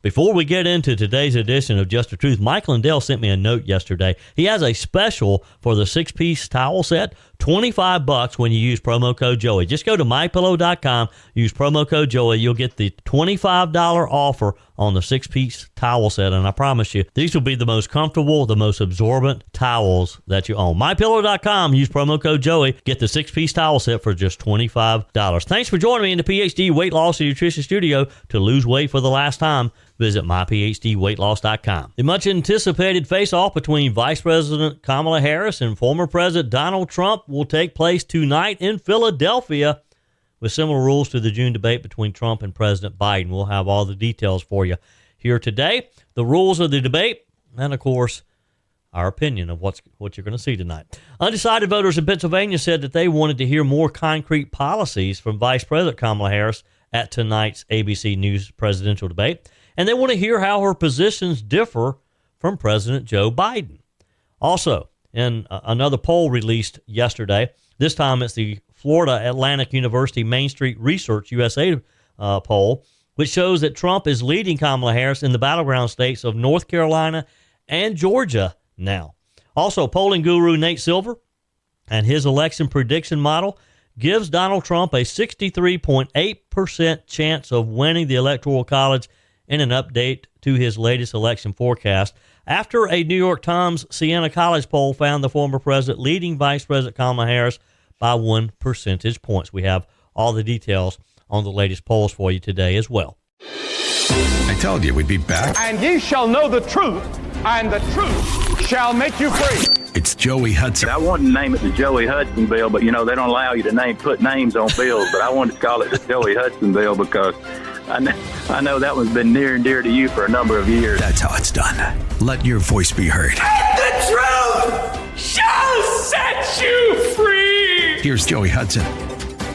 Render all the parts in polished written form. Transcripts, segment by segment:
Before we get into today's edition of Just the Truth, Mike Lindell sent me a note yesterday. He has a special for the 6-piece towel set, $25 when you use promo code Joey. Just go to mypillow.com, use promo code Joey. You'll get the $25 offer on the 6-piece towel set, and I promise you, these will be the most comfortable, the most absorbent towels that you own. mypillow.com, use promo code Joey, get the 6-piece towel set for just $25. Thanks for joining me in the PhD Weight Loss and Nutrition Studio. To lose weight for the last time, visit myphdweightloss.com. The much-anticipated face-off between Vice President Kamala Harris and former President Donald Trump will take place tonight in Philadelphia with similar rules to the June debate between Trump and President Biden. We'll have all the details for you here today, the rules of the debate, and, of course, our opinion of what you're going to see tonight. Undecided voters in Pennsylvania said that they wanted to hear more concrete policies from Vice President Kamala Harris at tonight's ABC News presidential debate, and they want to hear how her positions differ from President Joe Biden. Also, in another poll released yesterday, this time it's the Florida Atlantic University Mainstreet Research USA poll, which shows that Trump is leading Kamala Harris in the battleground states of North Carolina and Georgia now. Also, polling guru Nate Silver and his election prediction model gives Donald Trump a 63.8% chance of winning the Electoral College in an update to his latest election forecast, after a New York Times Siena College poll found the former president leading Vice President Kamala Harris by 1 percentage points. We have all the details on the latest polls for you today as well. I told you we'd be back. And ye shall know the truth, and the truth shall make you free. It's Joey Hudson. I wanted to name it the Joey Hudson bill, but, they don't allow you to put names on bills. But I wanted to call it the Joey Hudson bill because I know that one's been near and dear to you for a number of years. That's how it's done. Let your voice be heard. And the truth shall set you free. Here's Joey Hudson.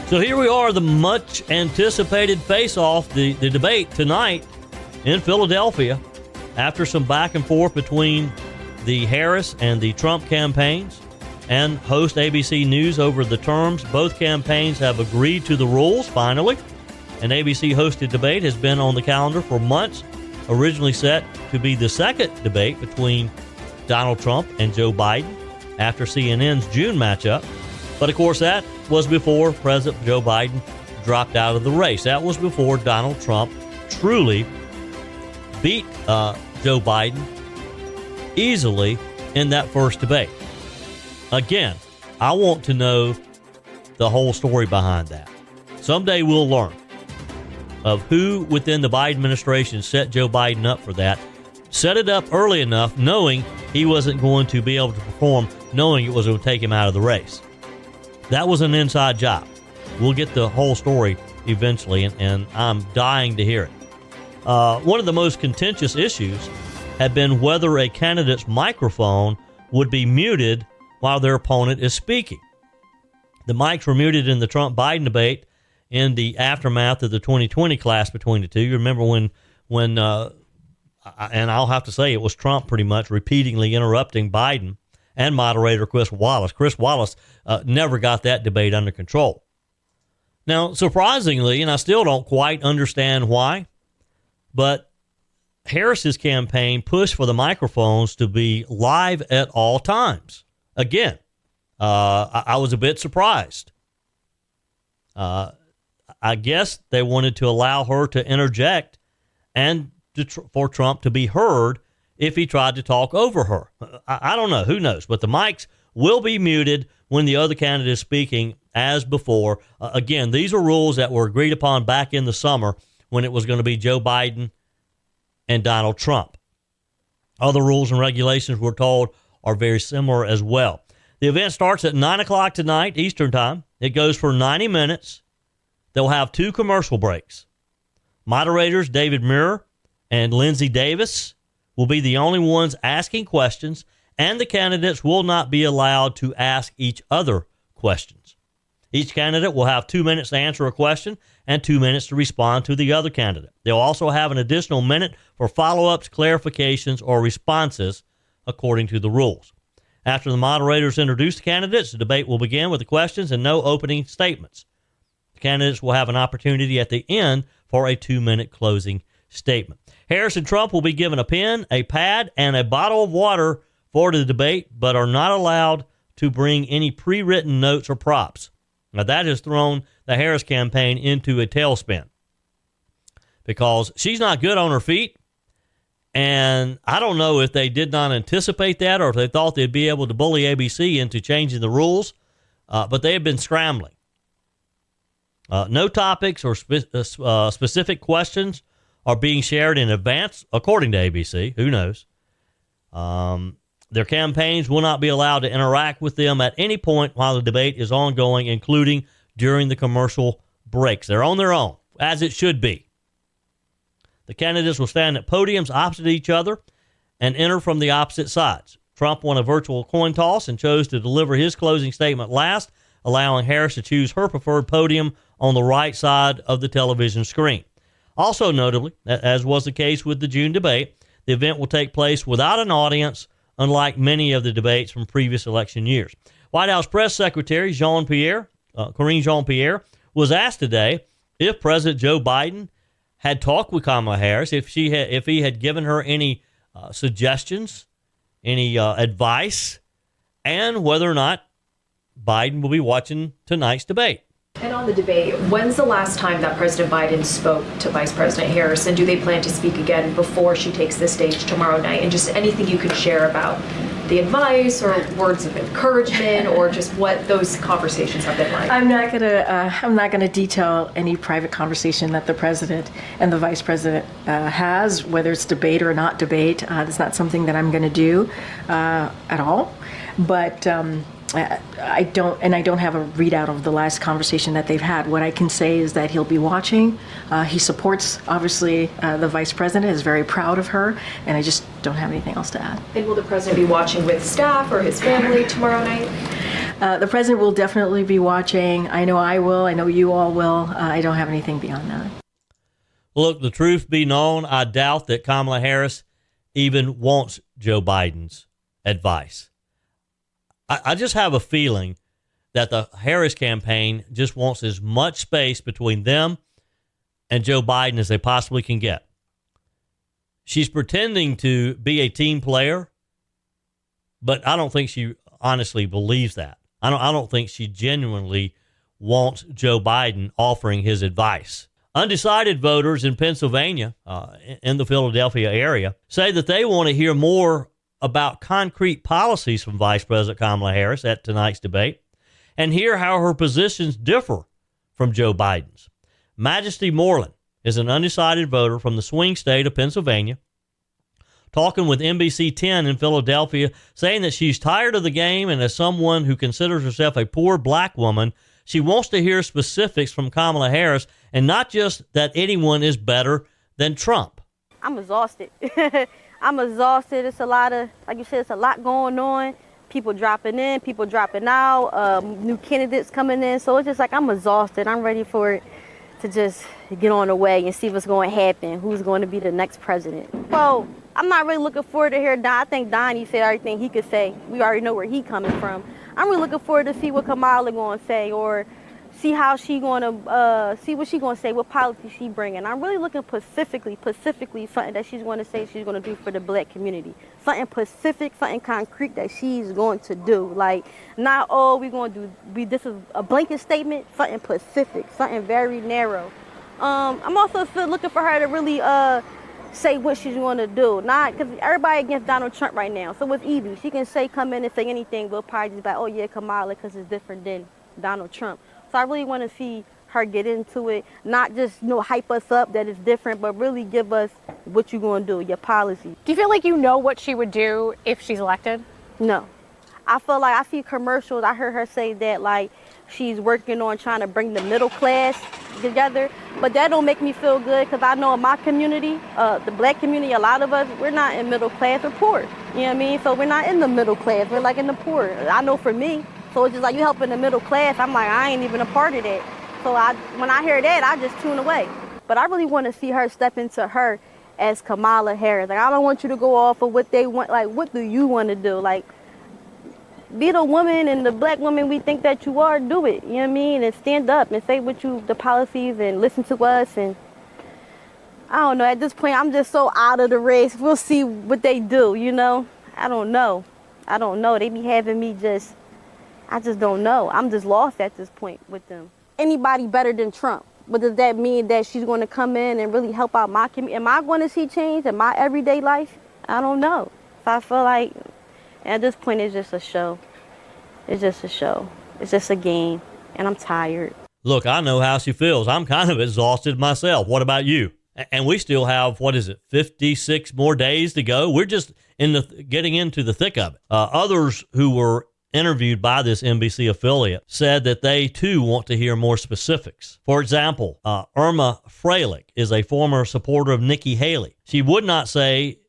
So here we are, the much-anticipated face-off, the debate tonight in Philadelphia, after some back and forth between the Harris and the Trump campaigns and host ABC News over the terms. Both campaigns have agreed to the rules, finally. An ABC-hosted debate has been on the calendar for months, originally set to be the second debate between Donald Trump and Joe Biden after CNN's June matchup. But, of course, that was before President Joe Biden dropped out of the race. That was before Donald Trump truly beat Joe Biden easily in that first debate. Again, I want to know the whole story behind that. Someday we'll learn of who within the Biden administration set Joe Biden up for that, set it up early enough knowing he wasn't going to be able to perform, knowing it was going to take him out of the race. That was an inside job. We'll get the whole story eventually, and I'm dying to hear it. One of the most contentious issues had been whether a candidate's microphone would be muted while their opponent is speaking. The mics were muted in the Trump-Biden debate in the aftermath of the 2020 clash between the two. You remember when and I'll have to say it was Trump pretty much repeatedly interrupting Biden and moderator Chris Wallace. Chris Wallace never got that debate under control. Now, surprisingly, and I still don't quite understand why, but Harris's campaign pushed for the microphones to be live at all times. Again, I was a bit surprised. I guess they wanted to allow her to interject and for Trump to be heard if he tried to talk over her. I don't know. Who knows? But the mics will be muted when the other candidate is speaking as before. Again, these are rules that were agreed upon back in the summer when it was going to be Joe Biden and Donald Trump. Other rules and regulations, we're told, are very similar as well. The event starts at 9 o'clock tonight, Eastern Time. It goes for 90 minutes. They'll have 2 commercial breaks. Moderators David Muir and Lindsay Davis will be the only ones asking questions, and the candidates will not be allowed to ask each other questions. Each candidate will have 2 minutes to answer a question and 2 minutes to respond to the other candidate. They'll also have an additional minute for follow-ups, clarifications, or responses according to the rules. After the moderators introduce the candidates, the debate will begin with the questions and no opening statements. The candidates will have an opportunity at the end for a 2-minute closing statement. Harris and Trump will be given a pen, a pad, and a bottle of water for the debate, but are not allowed to bring any pre-written notes or props. Now, that has thrown the Harris campaign into a tailspin because she's not good on her feet. And I don't know if they did not anticipate that or if they thought they'd be able to bully ABC into changing the rules, but they have been scrambling. No topics or specific questions are being shared in advance, according to ABC. Who knows? Their campaigns will not be allowed to interact with them at any point while the debate is ongoing, including during the commercial breaks. They're on their own, as it should be. The candidates will stand at podiums opposite each other and enter from the opposite sides. Trump won a virtual coin toss and chose to deliver his closing statement last, allowing Harris to choose her preferred podium on the right side of the television screen. Also notably, as was the case with the June debate, the event will take place without an audience, unlike many of the debates from previous election years. White House Press Secretary Karine Jean-Pierre, was asked today if President Joe Biden had talked with Kamala Harris, if he had given her any suggestions, any advice, and whether or not Biden will be watching tonight's debate. And on the debate, when's the last time that President Biden spoke to Vice President Harris, and do they plan to speak again before she takes the stage tomorrow night? And just anything you could share about the advice or words of encouragement or just what those conversations have been like. I'm not gonna detail any private conversation that the president and the vice president has, whether it's debate or not debate. It's not something that I'm gonna do at all. But I don't have a readout of the last conversation that they've had. What I can say is that he'll be watching. He supports, obviously, the vice president, is very proud of her, and I just don't have anything else to add. And will the president be watching with staff or his family tomorrow night? The president will definitely be watching. I know I will. I know you all will. I don't have anything beyond that. Look, the truth be known, I doubt that Kamala Harris even wants Joe Biden's advice. I just have a feeling that the Harris campaign just wants as much space between them and Joe Biden as they possibly can get. She's pretending to be a team player, but I don't think she honestly believes that. I don't think she genuinely wants Joe Biden offering his advice. Undecided voters in Pennsylvania, in the Philadelphia area, say that they want to hear more about concrete policies from Vice President Kamala Harris at tonight's debate and hear how her positions differ from Joe Biden's. Majesty Moreland is an undecided voter from the swing state of Pennsylvania, talking with NBC 10 in Philadelphia, saying that she's tired of the game, and as someone who considers herself a poor black woman, she wants to hear specifics from Kamala Harris and not just that anyone is better than Trump. I'm exhausted. I'm exhausted. It's a lot of, like you said, it's a lot going on. People dropping in, people dropping out, new candidates coming in. So it's just like I'm exhausted. I'm ready for it to just get on the way and see what's going to happen, who's going to be the next president. Well, I'm not really looking forward to hear Don. I think Donnie said everything he could say. We already know where he coming from. I'm really looking forward to see what Kamala going to say or see how she going to, see what she going to say, what policy she bringing. I'm really looking specifically something that she's going to say she's going to do for the black community. Something specific, something concrete that she's going to do. Like, not, oh, we're going to do, this is a blanket statement, something specific, something very narrow. I'm also still looking for her to really say what she's going to do. Not, because everybody against Donald Trump right now, so it's easy. She can come in and say anything, we'll probably just be like, oh yeah, Kamala, because it's different than Donald Trump. So I really want to see her get into it, not just, hype us up that it's different, but really give us what you're going to do, your policy. Do you feel like you know what she would do if she's elected? No. I feel like I see commercials. I heard her say that, like, she's working on trying to bring the middle class together, but that don't make me feel good because I know in my community, the black community, a lot of us, we're not in middle class, we're poor. You know what I mean? So we're not in the middle class, we're like in the poor. I know for me. So it's just like you helping the middle class. I'm like, I ain't even a part of that. So when I hear that, I just tune away. But I really want to see her step into her as Kamala Harris. Like, I don't want you to go off of what they want. Like, what do you want to do? Like, be the woman and the black woman we think that you are, do it. You know what I mean? And stand up and say what the policies and listen to us and I don't know. At this point, I'm just so out of the race. We'll see what they do, you know? I don't know. They be having me I just don't know. I'm just lost at this point with them. Anybody better than Trump? But does that mean that she's going to come in and really help out my community? Am I going to see change in my everyday life? I don't know. If I feel like at this point it's just a show. It's just a show. It's just a game. And I'm tired. Look, I know how she feels. I'm kind of exhausted myself. What about you? And we still have, 56 more days to go. We're just getting into the thick of it. Others who were interviewed by this NBC affiliate said that they too want to hear more specifics. For example, Irma Freilich is a former supporter of Nikki Haley. She would not say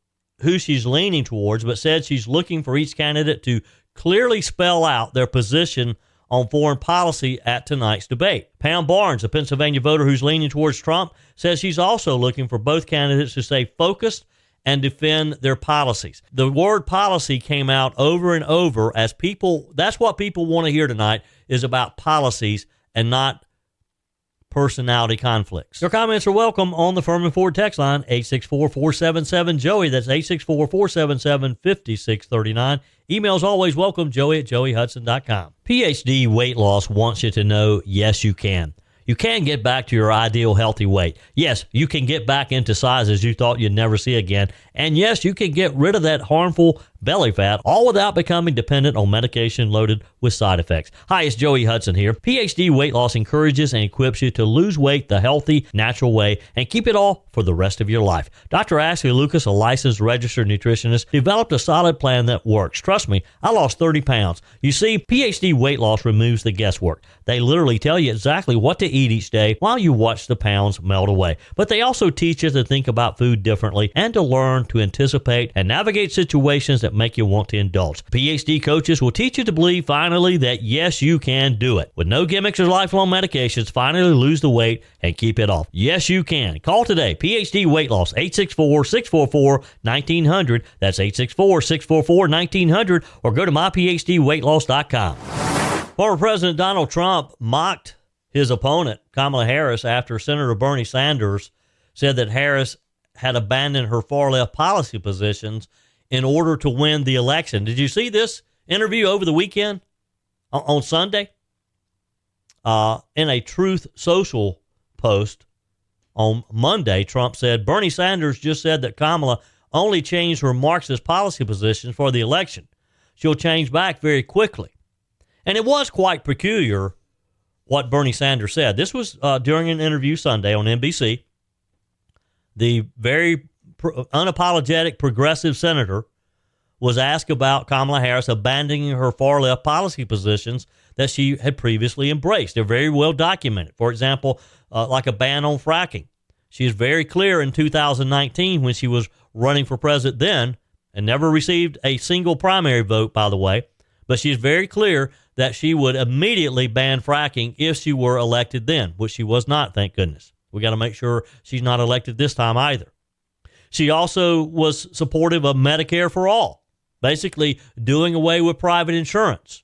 who she's leaning towards, but said she's looking for each candidate to clearly spell out their position on foreign policy at tonight's debate. Pam Barnes, a Pennsylvania voter who's leaning towards Trump, says she's also looking for both candidates to stay focused and defend their policies. The word policy came out over and over as that's what people want to hear tonight, is about policies and not personality conflicts. Your comments are welcome on the Furman Ford text line, 864-477-JOEY. That's 864-477-5639. Emails always welcome, joey@joeyhudson.com. PhD Weight Loss wants you to know, yes, you can. You can get back to your ideal healthy weight. Yes, you can get back into sizes you thought you'd never see again. And yes, you can get rid of that harmful belly fat, all without becoming dependent on medication loaded with side effects. Hi, it's Joey Hudson here. PhD Weight Loss encourages and equips you to lose weight the healthy, natural way and keep it all for the rest of your life. Dr. Ashley Lucas, a licensed registered nutritionist, developed a solid plan that works. Trust me, I lost 30 pounds. You see, PhD Weight Loss removes the guesswork. They literally tell you exactly what to eat each day while you watch the pounds melt away. But they also teach you to think about food differently and to learn to anticipate and navigate situations that make you want to indulge. PhD coaches will teach you to believe finally that yes, you can do it. With no gimmicks or lifelong medications, finally lose the weight and keep it off. Yes, you can. Call today. PhD Weight Loss, 864-644-1900. That's 864-644-1900, or go to myphdweightloss.com. Former President Donald Trump mocked his opponent, Kamala Harris, after Senator Bernie Sanders said that Harris had abandoned her far-left policy positions in order to win the election. Did you see this interview over the weekend on Sunday? In a Truth Social post on Monday, Trump said, Bernie Sanders just said that Kamala only changed her Marxist policy positions for the election. She'll change back very quickly. And it was quite peculiar what Bernie Sanders said. This was during an interview Sunday on NBC. The very unapologetic progressive senator was asked about Kamala Harris abandoning her far-left policy positions that she had previously embraced. They're very well documented. For example, like a ban on fracking. She is very clear in 2019 when she was running for president then, and never received a single primary vote, by the way, but she is very clear that she would immediately ban fracking if she were elected then, which she was not, thank goodness. We got to make sure she's not elected this time either. She also was supportive of Medicare for all, basically doing away with private insurance.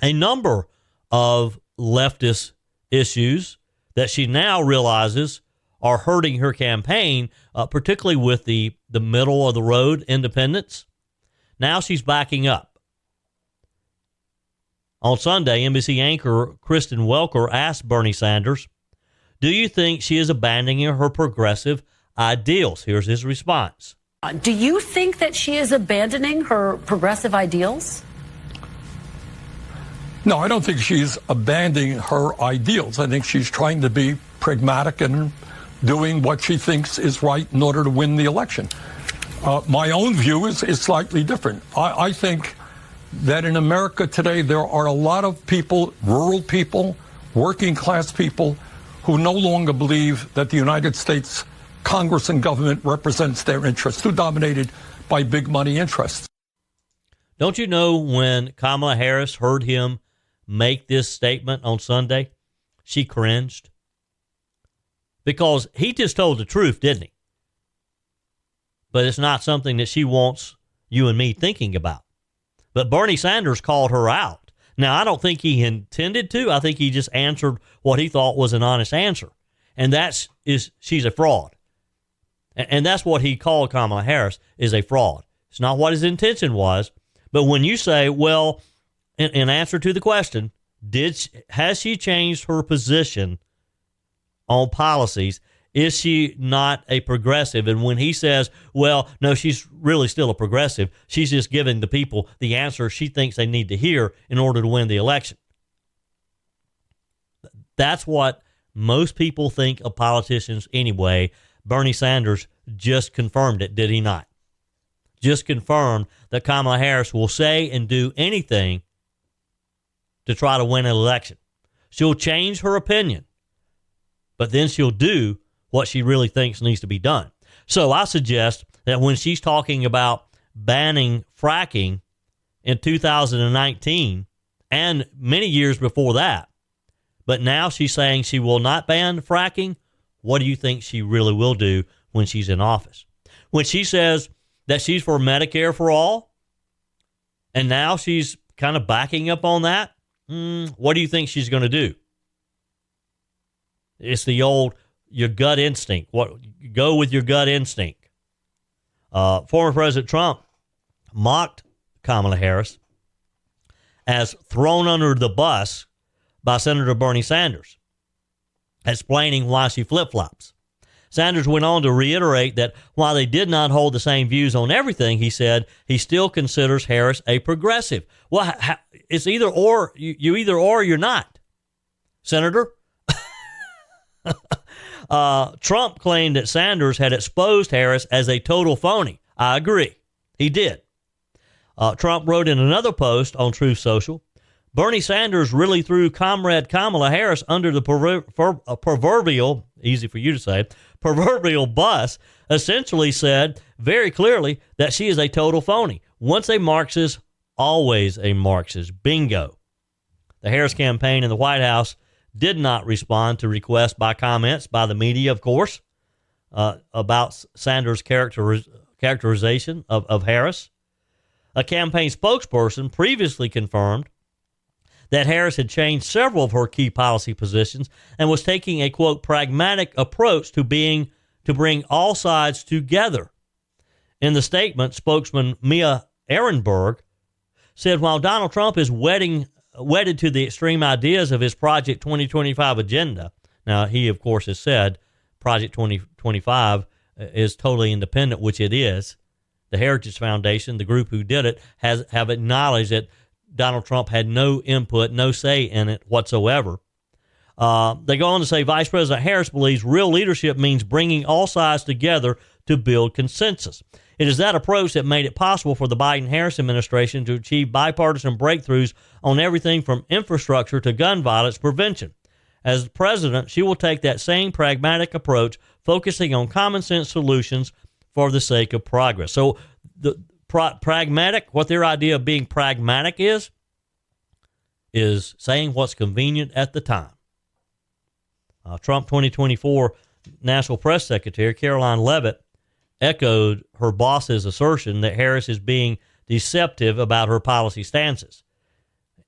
A number of leftist issues that she now realizes are hurting her campaign, particularly with the middle of the road independents. Now she's backing up. On Sunday, NBC anchor Kristen Welker asked Bernie Sanders, do you think she is abandoning her progressive ideals? Here's his response. Do you think that she is abandoning her progressive ideals? No, I don't think she's abandoning her ideals. I think she's trying to be pragmatic and doing what she thinks is right in order to win the election. My own view is slightly different. I think that in America today, there are a lot of people, rural people, working class people, who no longer believe that the United States Congress and government represents their interests, too dominated by big money interests. Don't you know when Kamala Harris heard him make this statement on Sunday, she cringed? Because he just told the truth, didn't he? But it's not something that she wants you and me thinking about. But Bernie Sanders called her out. Now, I don't think he intended to. I think he just answered what he thought was an honest answer. And she's a fraud. And that's what he called Kamala Harris, is a fraud. It's not what his intention was. But when you say, well, in answer to the question, has she changed her position on policies? Is she not a progressive? And when he says, well, no, she's really still a progressive, she's just giving the people the answer she thinks they need to hear in order to win the election. That's what most people think of politicians anyway. Bernie Sanders just confirmed it, did he not? Just confirmed that Kamala Harris will say and do anything to try to win an election. She'll change her opinion, but then she'll do what she really thinks needs to be done. So I suggest that when she's talking about banning fracking in 2019 and many years before that, but now she's saying she will not ban fracking, what do you think she really will do when she's in office? When she says that she's for Medicare for all, and now she's kind of backing up on that, what do you think she's going to do? It's the old, your gut instinct. Go with your gut instinct. Former President Trump mocked Kamala Harris as thrown under the bus by Senator Bernie Sanders, explaining why she flip-flops. Sanders went on to reiterate that while they did not hold the same views on everything, he said he still considers Harris a progressive. Well, it's either or. You either or you're not, Senator. Trump claimed that Sanders had exposed Harris as a total phony. I agree. He did. Trump wrote in another post on Truth Social, Bernie Sanders really threw Comrade Kamala Harris under the proverbial, easy for you to say, proverbial bus, essentially said very clearly that she is a total phony. Once a Marxist, always a Marxist. Bingo. The Harris campaign in the White House did not respond to requests by comments by the media, of course, about Sanders' characterization of Harris. A campaign spokesperson previously confirmed that Harris had changed several of her key policy positions and was taking a, quote, pragmatic approach to bring all sides together. In the statement, spokesman Mia Ehrenberg said while Donald Trump is wedded to the extreme ideas of his Project 2025 agenda, now he, of course, has said Project 2025 is totally independent, which it is. The Heritage Foundation, the group who did it, have acknowledged that Donald Trump had no input, no say in it whatsoever. They go on to say Vice President Harris believes real leadership means bringing all sides together to build consensus. It is that approach that made it possible for the Biden-Harris administration to achieve bipartisan breakthroughs on everything from infrastructure to gun violence prevention. As president, she will take that same pragmatic approach, focusing on common sense solutions for the sake of progress. So the pragmatic, what their idea of being pragmatic is saying what's convenient at the time. Trump 2024 National Press Secretary Caroline Leavitt echoed her boss's assertion that Harris is being deceptive about her policy stances.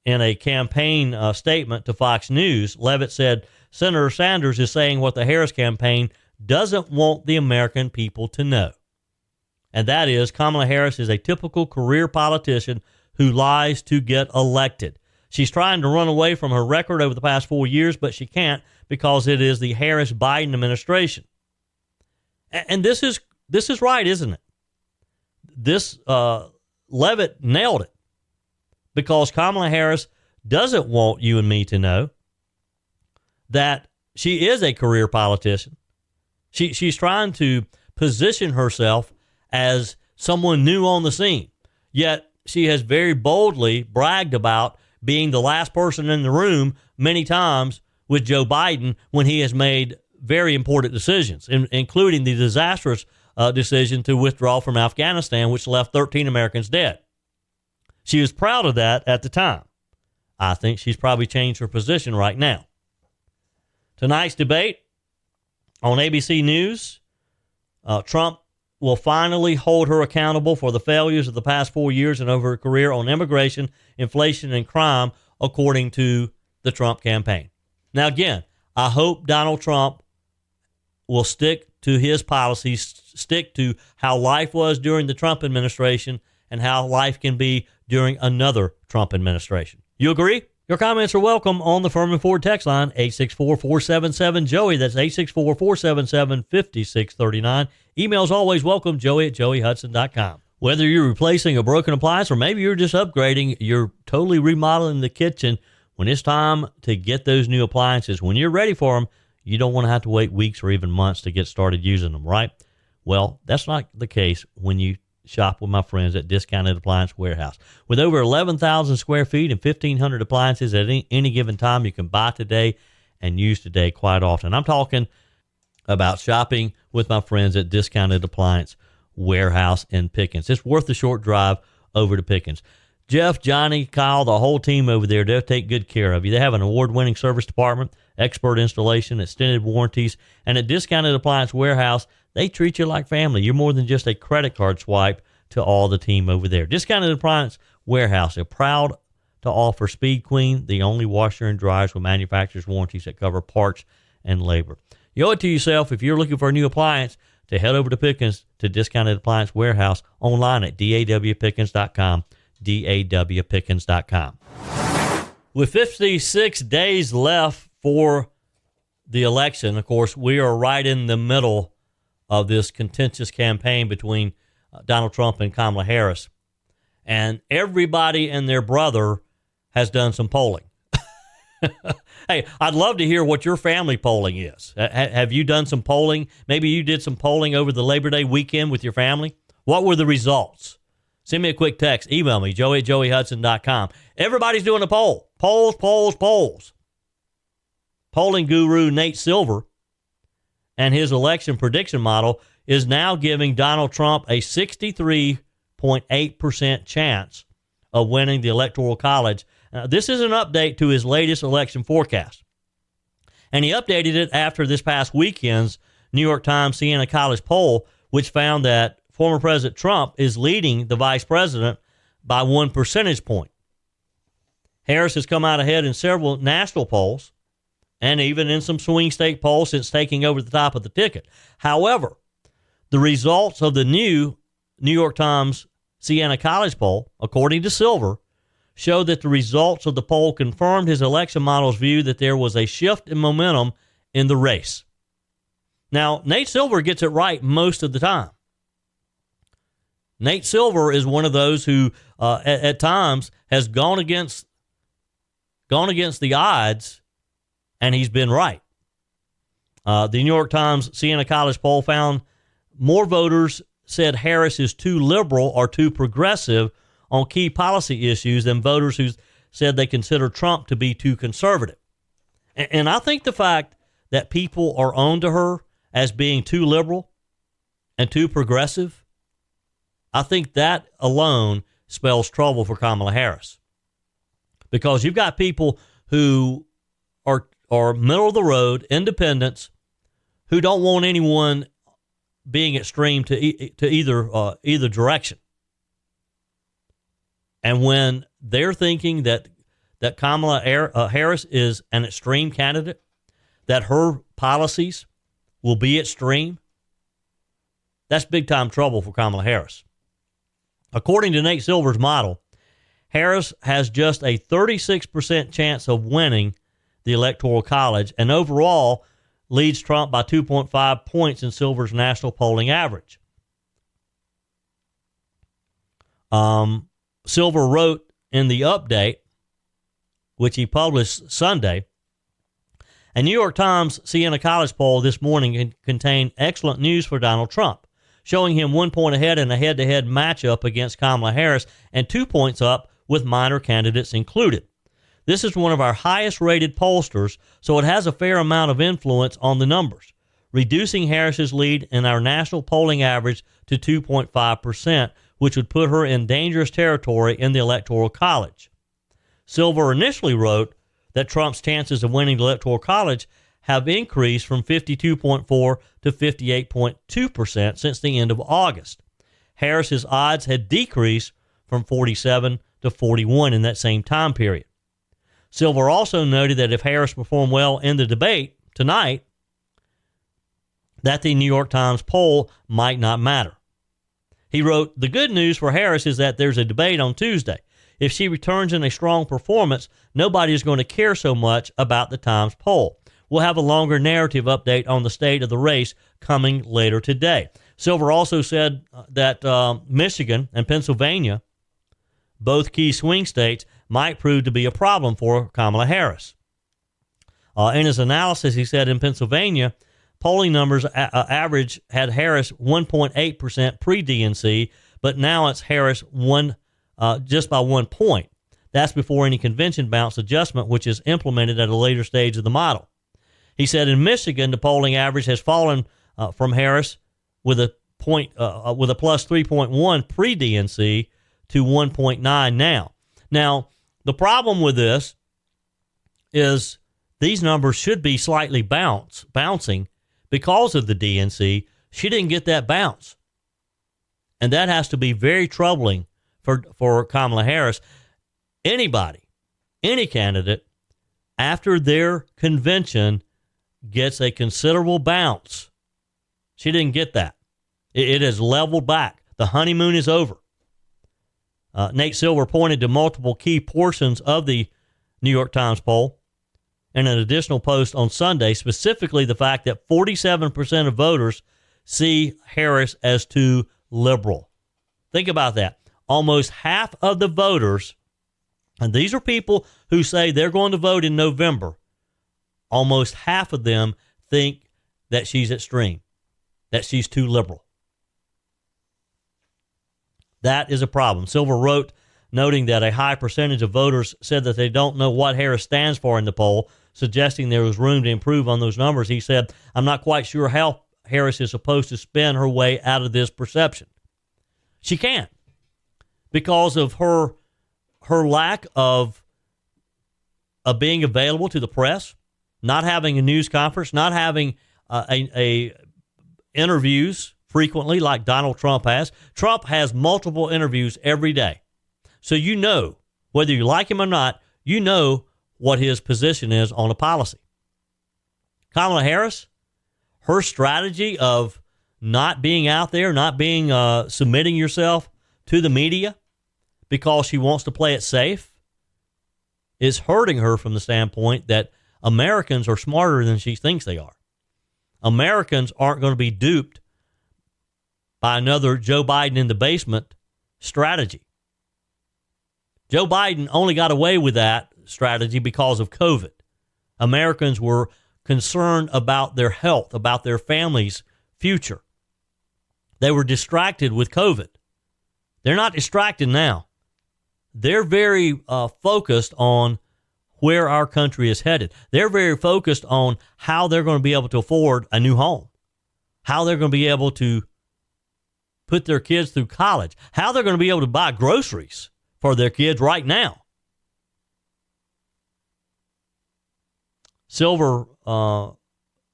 In a campaign statement to Fox News, Leavitt said, Senator Sanders is saying what the Harris campaign doesn't want the American people to know. And that is Kamala Harris is a typical career politician who lies to get elected. She's trying to run away from her record over the past 4 years, but she can't because it is the Harris-Biden administration. And this is right, isn't it? This Leavitt nailed it because Kamala Harris doesn't want you and me to know that she is a career politician. She's trying to position herself as someone new on the scene. Yet she has very boldly bragged about being the last person in the room many times with Joe Biden when he has made very important decisions, including the disastrous decision to withdraw from Afghanistan, which left 13 Americans dead. She was proud of that at the time. I think she's probably changed her position right now. Tonight's debate on ABC News, Trump will finally hold her accountable for the failures of the past 4 years and over her career on immigration, inflation, and crime, according to the Trump campaign. Now, again, I hope Donald Trump will stick to his policies, stick to how life was during the Trump administration and how life can be during another Trump administration. You agree? Your comments are welcome on the Furman Ford text line, 864-477-JOEY. That's 864-477-5639. Emails always welcome, joey@joeyhudson.com. Whether you're replacing a broken appliance or maybe you're just upgrading, you're totally remodeling the kitchen, when it's time to get those new appliances, when you're ready for them, you don't want to have to wait weeks or even months to get started using them, right? Well, that's not the case when you shop with my friends at Discounted Appliance Warehouse. With over 11,000 square feet and 1,500 appliances at any given time, you can buy today and use today quite often. I'm talking about shopping with my friends at Discounted Appliance Warehouse in Pickens. It's worth the short drive over to Pickens. Jeff, Johnny, Kyle, the whole team over there, they'll take good care of you. They have an award-winning service department, expert installation, extended warranties, and at Discounted Appliance Warehouse, they treat you like family. You're more than just a credit card swipe to all the team over there. Discounted Appliance Warehouse are proud to offer Speed Queen, the only washer and dryers with manufacturer's warranties that cover parts and labor. You owe it to yourself, if you're looking for a new appliance, to head over to Pickens to Discounted Appliance Warehouse online at dawpickens.com, dawpickens.com. With 56 days left for the election, of course, we are right in the middle of this contentious campaign between Donald Trump and Kamala Harris. And everybody and their brother has done some polling. Hey, I'd love to hear what your family polling is. Have you done some polling? Maybe you did some polling over the Labor Day weekend with your family. What were the results? Send me a quick text. Email me, joey@joeyhudson.com. Everybody's doing a poll. Polls. Polling guru Nate Silver and his election prediction model is now giving Donald Trump a 63.8% chance of winning the Electoral College. This is an update to his latest election forecast. And he updated it after this past weekend's New York Times-Siena College poll, which found that former President Trump is leading the vice president by 1 percentage point. Harris has come out ahead in several national polls and even in some swing state polls since taking over the top of the ticket. However, the results of the new New York Times-Siena College poll, according to Silver, show that the results of the poll confirmed his election model's view that there was a shift in momentum in the race. Now, Nate Silver gets it right most of the time. Nate Silver is one of those who, at times, has gone against the odds, and he's been right. The New York Times-Siena College poll found more voters said Harris is too liberal or too progressive on key policy issues than voters who said they consider Trump to be too conservative. And I think the fact that people are on to her as being too liberal and too progressive, I think that alone spells trouble for Kamala Harris. Because you've got people who are middle of the road, independents, who don't want anyone being extreme to either direction. And when they're thinking that Kamala Harris is an extreme candidate, that her policies will be extreme, that's big-time trouble for Kamala Harris. According to Nate Silver's model, Harris has just a 36% chance of winning the Electoral College and overall leads Trump by 2.5 points in Silver's national polling average. Silver wrote in the update, which he published Sunday, a New York Times-Siena College poll this morning contained excellent news for Donald Trump, showing him 1 point ahead in a head-to-head matchup against Kamala Harris and 2 points up with minor candidates included. This is one of our highest-rated pollsters, so it has a fair amount of influence on the numbers, reducing Harris's lead in our national polling average to 2.5%, which would put her in dangerous territory in the Electoral College. Silver initially wrote that Trump's chances of winning the Electoral College have increased from 52.4 to 58.2% since the end of August. Harris's odds had decreased from 47 to 41 in that same time period. Silver also noted that if Harris performed well in the debate tonight, that the New York Times poll might not matter. He wrote, "The good news for Harris is that there's a debate on Tuesday. If she returns in a strong performance, nobody is going to care so much about the Times poll. We'll have a longer narrative update on the state of the race coming later today." Silver also said that Michigan and Pennsylvania, both key swing states, might prove to be a problem for Kamala Harris. In his analysis, he said in Pennsylvania, polling numbers average had Harris 1.8% pre-DNC, but now it's Harris just by 1 point. That's before any convention bounce adjustment, which is implemented at a later stage of the model. He said in Michigan, the polling average has fallen from Harris with a plus 3.1 pre-DNC to 1.9 now. Now, the problem with this is these numbers should be slightly bouncing because of the DNC. She didn't get that bounce. And that has to be very troubling for Kamala Harris. Anybody, any candidate, after their convention gets a considerable bounce. She didn't get that. It has leveled back. The honeymoon is over. Nate Silver pointed to multiple key portions of the New York Times poll in an additional post on Sunday, specifically the fact that 47% of voters see Harris as too liberal. Think about that. Almost half of the voters, and these are people who say they're going to vote in November, almost half of them think that she's extreme, that she's too liberal. That is a problem. Silver wrote, noting that a high percentage of voters said that they don't know what Harris stands for in the poll, suggesting there was room to improve on those numbers. He said, "I'm not quite sure how Harris is supposed to spin her way out of this perception." She can't, because of her lack of being available to the press, not having a news conference, not having interviews frequently like Donald Trump has. Trump has multiple interviews every day. So you know, whether you like him or not, you know what his position is on a policy. Kamala Harris, her strategy of not being out there, not being submitting yourself to the media because she wants to play it safe, is hurting her from the standpoint that Americans are smarter than she thinks they are. Americans aren't going to be duped by another Joe Biden in the basement strategy. Joe Biden only got away with that strategy because of COVID. Americans were concerned about their health, about their family's future. They were distracted with COVID. They're not distracted now. They're very focused on where our country is headed. They're very focused on how they're going to be able to afford a new home, how they're going to be able to put their kids through college, how they're going to be able to buy groceries for their kids right now. Silver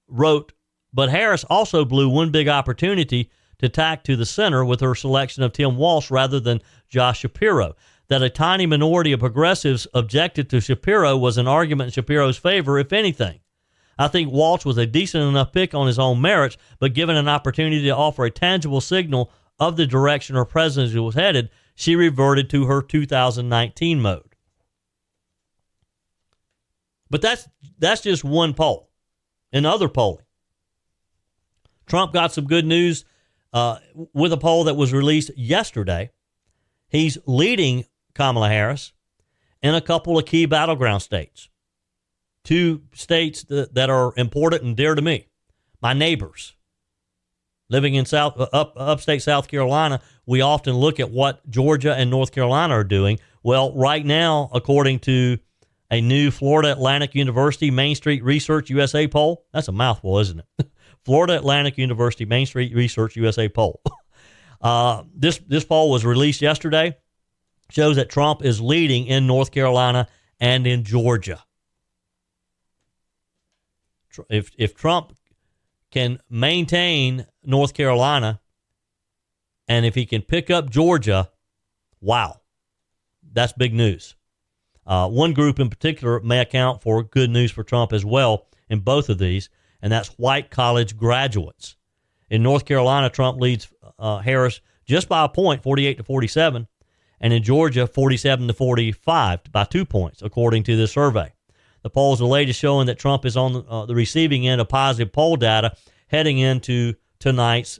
wrote, but Harris also blew one big opportunity to tack to the center with her selection of Tim Walsh rather than Josh Shapiro. That a tiny minority of progressives objected to Shapiro was an argument in Shapiro's favor, if anything. I think Walsh was a decent enough pick on his own merits, but given an opportunity to offer a tangible signal of the direction her presidency was headed, she reverted to her 2019 mode. But that's just one poll. In other polling, Trump got some good news with a poll that was released yesterday. He's leading Kamala Harris in a couple of key battleground states. Two states that are important and dear to me. My neighbors. Living in upstate South Carolina, we often look at what Georgia and North Carolina are doing. Well, right now, according to a new Florida Atlantic University Mainstreet Research USA poll, that's a mouthful, isn't it? Florida Atlantic University Mainstreet Research USA poll. This poll was released yesterday. Shows that Trump is leading in North Carolina and in Georgia. If Trump can maintain North Carolina and if he can pick up Georgia, wow, that's big news. One group in particular may account for good news for Trump as well in both of these, and that's white college graduates. In North Carolina, Trump leads Harris just by a point, 48-47. And in Georgia, 47-45 by 2 points, according to this survey. The polls, the latest, showing that Trump is on the receiving end of positive poll data heading into tonight's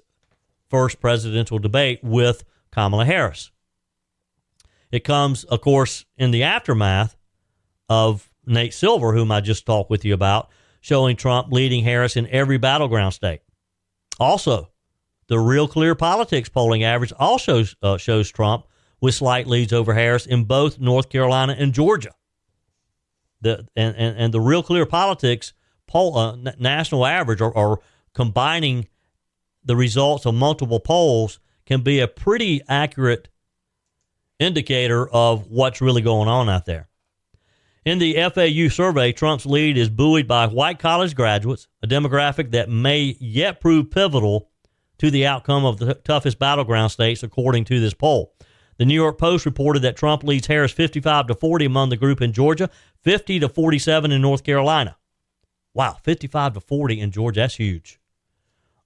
first presidential debate with Kamala Harris. It comes, of course, in the aftermath of Nate Silver, whom I just talked with you about, showing Trump leading Harris in every battleground state. Also, the Real Clear Politics polling average also shows Trump with slight leads over Harris in both North Carolina and Georgia. And the Real Clear Politics poll national average, or combining the results of multiple polls, can be a pretty accurate indicator of what's really going on out there. In the FAU survey, Trump's lead is buoyed by white college graduates, a demographic that may yet prove pivotal to the outcome of the toughest battleground states, according to this poll. The New York Post reported that Trump leads Harris 55-40 among the group in Georgia, 50-47 in North Carolina. Wow, 55-40 in Georgia, that's huge.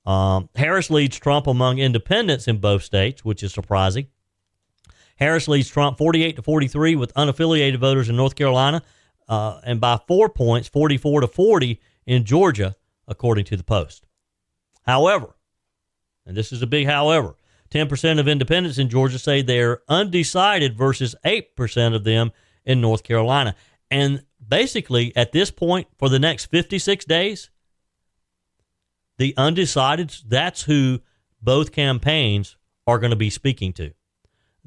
Harris leads Trump among independents in both states, which is surprising. Harris leads Trump 48-43 with unaffiliated voters in North Carolina, and by 4 points, 44-40 in Georgia, according to the Post. However, and this is a big however, 10% of independents in Georgia say they're undecided versus 8% of them in North Carolina. And basically, at this point, for the next 56 days, the undecideds, that's who both campaigns are going to be speaking to.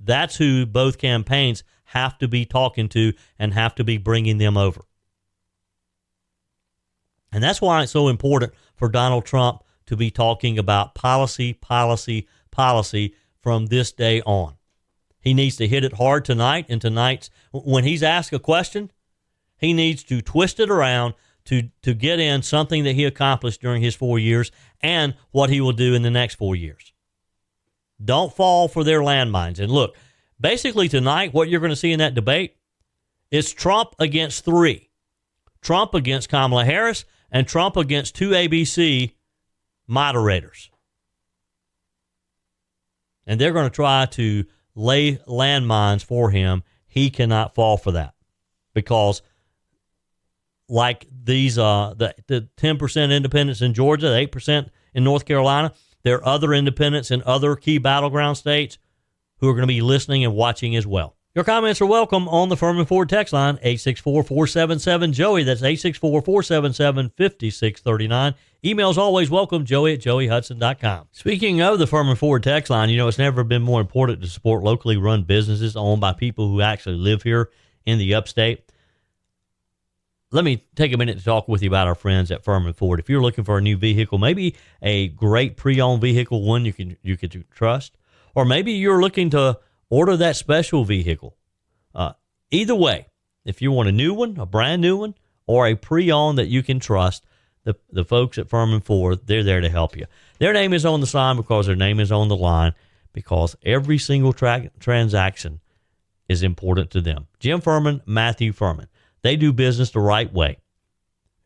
That's who both campaigns have to be talking to and have to be bringing them over. And that's why it's so important for Donald Trump to be talking about policy from this day on. He needs to hit it hard tonight, and when he's asked a question, he needs to twist it around to get in something that he accomplished during his 4 years and what he will do in the next 4 years. Don't fall for their landmines. And look, basically tonight, what you're going to see in that debate is Trump against three. Trump against Kamala Harris and Trump against two ABC moderators. And they're going to try to lay landmines for him. He cannot fall for that, because like these, the 10% independents in Georgia, the 8% in North Carolina, there are other independents in other key battleground states who are going to be listening and watching as well. Your comments are welcome on the Furman Ford text line, 864-477-JOEY. That's 864-477-5639. Emails always welcome, joey@joeyhudson.com. Speaking of the Furman Ford text line, it's never been more important to support locally run businesses owned by people who actually live here in the upstate. Let me take a minute to talk with you about our friends at Furman Ford. If you're looking for a new vehicle, maybe a great pre-owned vehicle, one you can trust, or maybe you're looking to order that special vehicle. Either way, if you want a new one, a brand new one, or a pre-owned that you can trust, the folks at Furman Ford, they're there to help you. Their name is on the sign because their name is on the line, because every single transaction is important to them. Jim Furman, Matthew Furman. They do business the right way.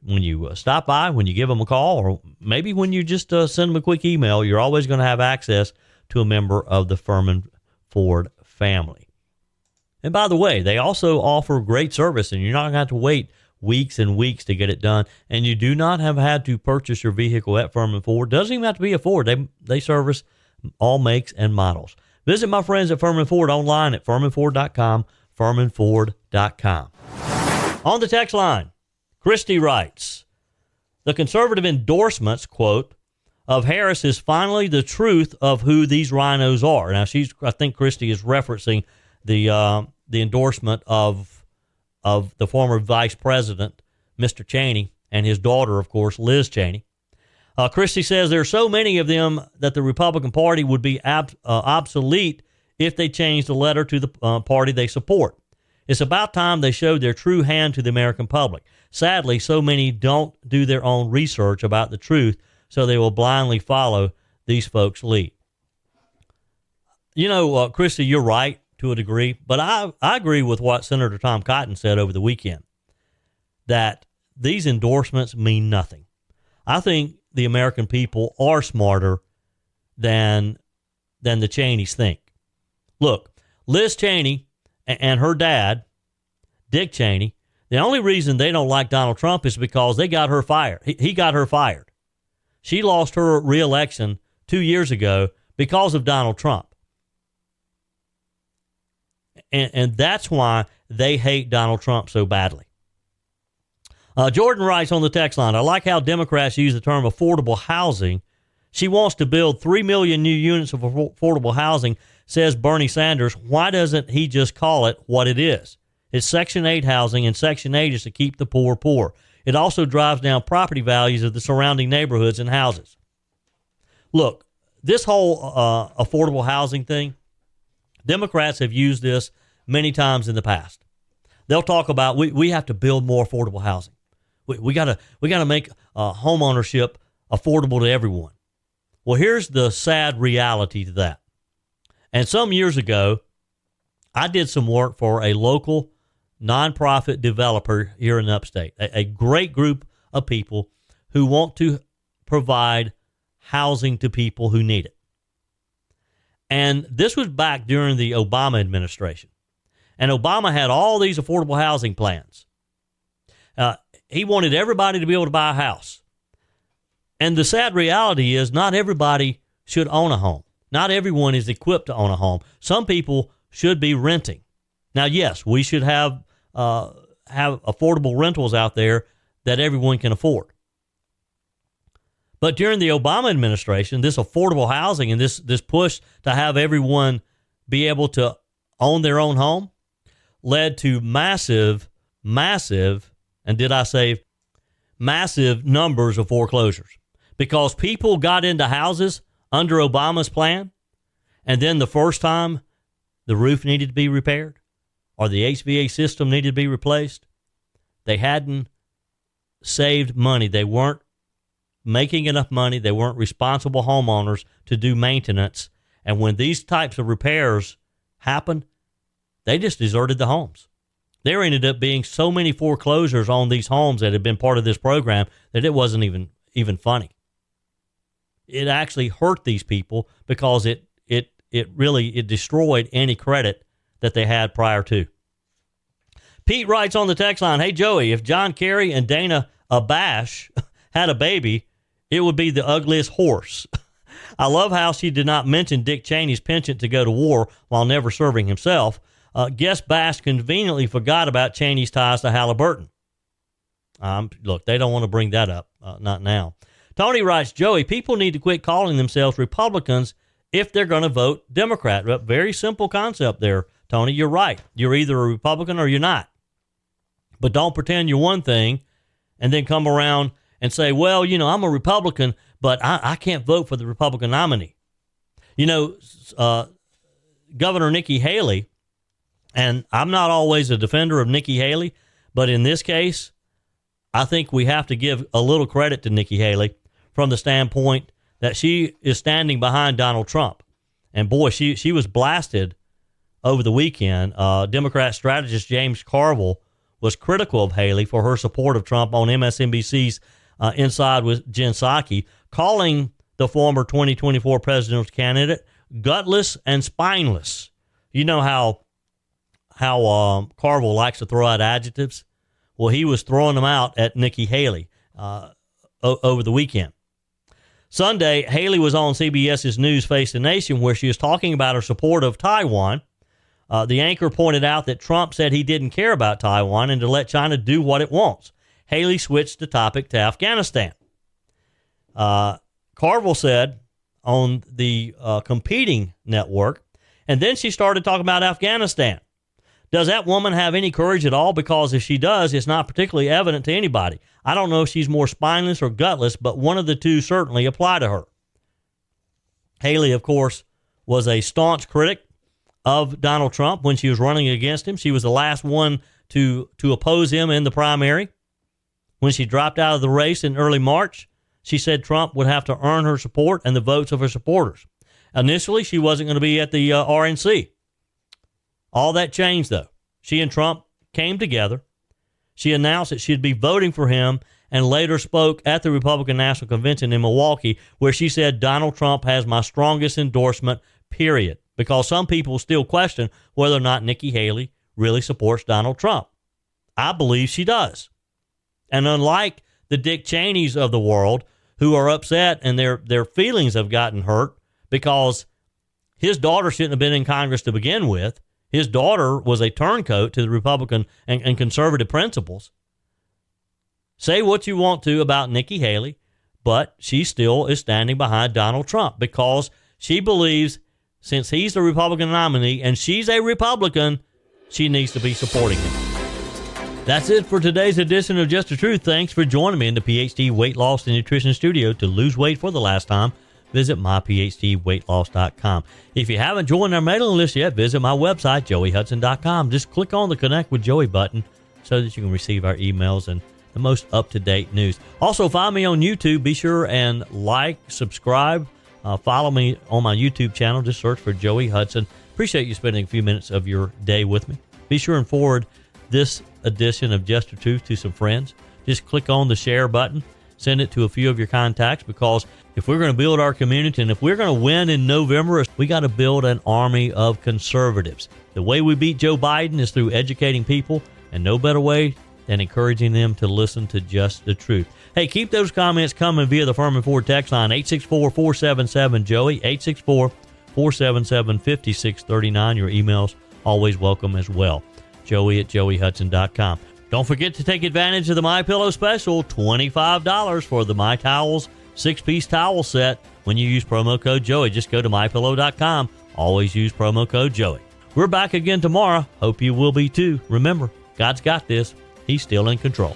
When you stop by, when you give them a call, or maybe when you just send them a quick email, you're always going to have access to a member of the Furman Ford family. And by the way, they also offer great service, and you're not going to have to wait weeks and weeks to get it done. And you do not have had to purchase your vehicle at Furman Ford. Doesn't even have to be a Ford. They service all makes and models. Visit my friends at Furman Ford online at furmanford.com, furmanford.com. On the text line, Christy writes, the conservative endorsements, quote, of Harris is finally the truth of who these rhinos are. Now, I think Christy is referencing the endorsement of the former vice president, Mr. Cheney, and his daughter, of course, Liz Cheney. Christy says there are so many of them that the Republican Party would be obsolete if they changed the letter to the party they support. It's about time they showed their true hand to the American public. Sadly, so many don't do their own research about the truth, so they will blindly follow these folks' lead. Christy, you're right to a degree, but I agree with what Senator Tom Cotton said over the weekend, that these endorsements mean nothing. I think the American people are smarter than the Cheneys think. Look, Liz Cheney and her dad, Dick Cheney, the only reason they don't like Donald Trump is because they got her fired. He got her fired. She lost her reelection 2 years ago because of Donald Trump. And that's why they hate Donald Trump so badly. Jordan writes on the text line, I like how Democrats use the term affordable housing. She wants to build 3 million new units of affordable housing, says Bernie Sanders. Why doesn't he just call it what it is? It's Section 8 housing, and Section 8 is to keep the poor poor. It also drives down property values of the surrounding neighborhoods and houses. Look, this whole affordable housing thing, Democrats have used this many times in the past. They'll talk about we have to build more affordable housing. We gotta make home ownership affordable to everyone. Well, here's the sad reality to that. And some years ago, I did some work for a local nonprofit developer here in Upstate, a great group of people who want to provide housing to people who need it. And this was back during the Obama administration. And Obama had all these affordable housing plans. He wanted everybody to be able to buy a house. And the sad reality is not everybody should own a home. Not everyone is equipped to own a home. Some people should be renting. Now, yes, we should have affordable rentals out there that everyone can afford. But during the Obama administration, this affordable housing and this push to have everyone be able to own their own home led to massive, and did I say massive numbers of foreclosures, because people got into houses under Obama's plan, and then the first time the roof needed to be repaired or the HVAC system needed to be replaced, they hadn't saved money. They weren't making enough money. They weren't responsible homeowners to do maintenance. And when these types of repairs happened, they just deserted the homes. There ended up being so many foreclosures on these homes that had been part of this program that it wasn't even funny. It actually hurt these people because it really destroyed any credit that they had prior to. Pete writes on the text line, hey, Joey, if John Kerry and Dana Abash had a baby, it would be the ugliest horse. I love how she did not mention Dick Cheney's penchant to go to war while never serving himself. Guess Bash conveniently forgot about Cheney's ties to Halliburton. Look, they don't want to bring that up. Not now. Tony writes, Joey, people need to quit calling themselves Republicans if they're going to vote Democrat. Very simple concept there, Tony. You're right. You're either a Republican or you're not. But don't pretend you're one thing and then come around and say, well, I'm a Republican, but I can't vote for the Republican nominee. Governor Nikki Haley, and I'm not always a defender of Nikki Haley, but in this case, I think we have to give a little credit to Nikki Haley from the standpoint that she is standing behind Donald Trump. And boy, she was blasted over the weekend. Democrat strategist James Carville was critical of Haley for her support of Trump on MSNBC's Inside with Jen Psaki, calling the former 2024 presidential candidate gutless and spineless. You know how Carville likes to throw out adjectives? Well, he was throwing them out at Nikki Haley over the weekend. Sunday, Haley was on CBS's News Face the Nation, where she was talking about her support of Taiwan. The anchor pointed out that Trump said he didn't care about Taiwan and to let China do what it wants. Haley switched the topic to Afghanistan. Carville said on the competing network, and then she started talking about Afghanistan. Does that woman have any courage at all? Because if she does, it's not particularly evident to anybody. I don't know if she's more spineless or gutless, but one of the two certainly apply to her. Haley, of course, was a staunch critic of Donald Trump when she was running against him. She was the last one to oppose him in the primary. When she dropped out of the race in early March, she said Trump would have to earn her support and the votes of her supporters. Initially, she wasn't going to be at the RNC. All that changed, though. She and Trump came together. She announced that she'd be voting for him and later spoke at the Republican National Convention in Milwaukee, where she said Donald Trump has my strongest endorsement, period. Because some people still question whether or not Nikki Haley really supports Donald Trump. I believe she does. And unlike the Dick Cheneys of the world, who are upset and their feelings have gotten hurt because his daughter shouldn't have been in Congress to begin with. His daughter was a turncoat to the Republican and conservative principles. Say what you want to about Nikki Haley, but she still is standing behind Donald Trump because she believes since he's the Republican nominee and she's a Republican, she needs to be supporting him. That's it for today's edition of Just the Truth. Thanks for joining me in the PhD Weight Loss and Nutrition Studio. To lose weight for the last time, visit myphdweightloss.com. If you haven't joined our mailing list yet, visit my website, joeyhudson.com. Just click on the Connect with Joey button so that you can receive our emails and the most up-to-date news. Also, find me on YouTube. Be sure and like, subscribe, follow me on my YouTube channel. Just search for Joey Hudson. Appreciate you spending a few minutes of your day with me. Be sure and forward this edition of Just the Truth to some friends. Just click on the share button. Send it to a few of your contacts, because if we're going to build our community and if we're going to win in November, we got to build an army of conservatives. The way we beat Joe Biden is through educating people, and no better way than encouraging them to listen to Just the Truth. Hey, keep those comments coming via the Furman Ford text line, 864-477-JOEY, 864-477-5639. Your emails always welcome as well. Joey@joeyhudson.com. Don't forget to take advantage of the MyPillow special, $25 for the My Towels 6-piece towel set when you use promo code Joey. Just go to mypillow.com. Always use promo code Joey. We're back again tomorrow. Hope you will be too. Remember, God's got this. He's still in control.